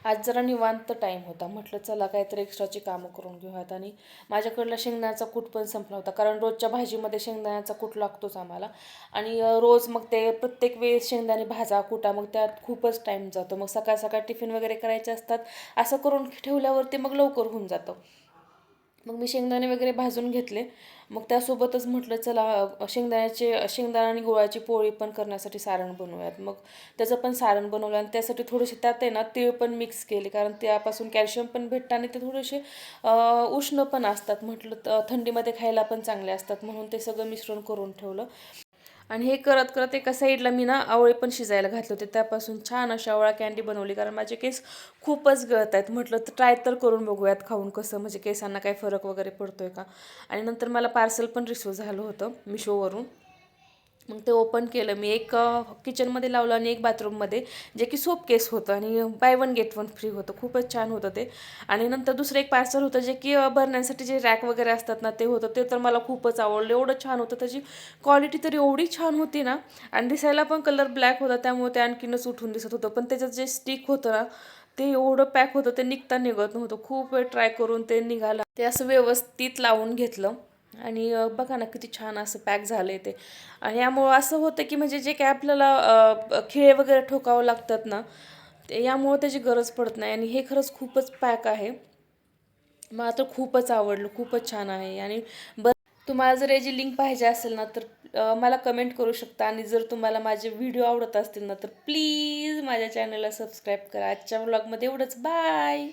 आज जरा निवांत टाईम होता. म्हटलं चला काहीतरी एक्स्ट्राची कामं करून घेऊयात. आणि माझ्याकडला शेंगदाण्याचा कूट पण संपला होता, कारण रोजच्या भाजीमध्ये शेंगदाण्याचा कूट लागतोच आम्हाला. आणि रोज मग ते प्रत्येक वेळेस शेंगदाणे भाजा कुटा, मग त्यात खूपच टाईम जातो. मग सकाळ सकाळ टिफिन वगैरे करायचे असतात, असं करून ठेवल्यावरती मग लवकर होऊन जातं. मग मी शेंगदाणे वगैरे भाजून घेतले. मग त्यासोबतच म्हटलं चला शेंगदाणा आणि गुळाची पोळी पण करण्यासाठी सारण बनवूयात. मग त्याचं पण सारण बनवलं आणि त्यासाठी थोडेसे त्यात आहे ना तीळ पण मिक्स केले, कारण त्यापासून कॅल्शियम पण भेटतं आणि ते थोडेसे उष्ण पण असतात. म्हटलं थंडीमध्ये खायला पण चांगले असतात, म्हणून ते सगळं मिश्रण करून ठेवलं. आणि हे करत करत एका साईडला मी ना आवळे पण शिजायला घातले होते. त्यापासून छान अशी आवळा कँडी बनवली, कारण माझे केस खूपच गळत आहेत. म्हटलं तर ट्राय तर करून बघूयात खाऊन कसं, म्हणजे केसांना काही फरक वगैरे पडतोय का. आणि नंतर मला पार्सल पण रिसीव झालं होतं मिशोवरून. मग ते ओपन केलं मी. एक किचनमध्ये लावलं आणि एक बाथरूममध्ये, जे की सोप केस होतं आणि by one get one free होतं. खूपच छान होतं ते. आणि नंतर दुसरं एक पार्सल होतं, जे की भरण्यासाठी जे रॅक वगैरे असतात ना, ते होतं. ते तर मला खूपच आवडलं. एवढं छान होतं, त्याची क्वालिटी तर एवढी छान होती ना. आणि दिसायला पण कलर ब्लॅक होता, त्यामुळे ते आणखीनच उठून दिसत होतं. पण त्याच्यात जे स्टिक होतं ना, ते एवढं पॅक होतं, ते निघता निघत नव्हतं. खूप वेळ ट्राय करून ते निघालं. ते असं व्यवस्थित लावून घेतलं आणि बघा ना किती छान असं पॅक झालं ते. आणि यामुळं असं होतं की म्हणजे जे काय आपल्याला खिळे वगैरे ठोकावं लागतात ना, ते यामुळं त्याची गरज पडत नाही. आणि हे खरंच खूपच पॅक आहे. मला तर खूपच आवडलं, खूपच छान आहे. आणि तुम्हाला जर याची लिंक पाहिजे असेल ना, तर मला कमेंट करू शकता. आणि जर तुम्हाला माझे व्हिडिओ आवडत असतील ना, तर प्लीज माझ्या चॅनलला सबस्क्राईब करा. आजच्या व्लॉगमध्ये एवढंच. बाय.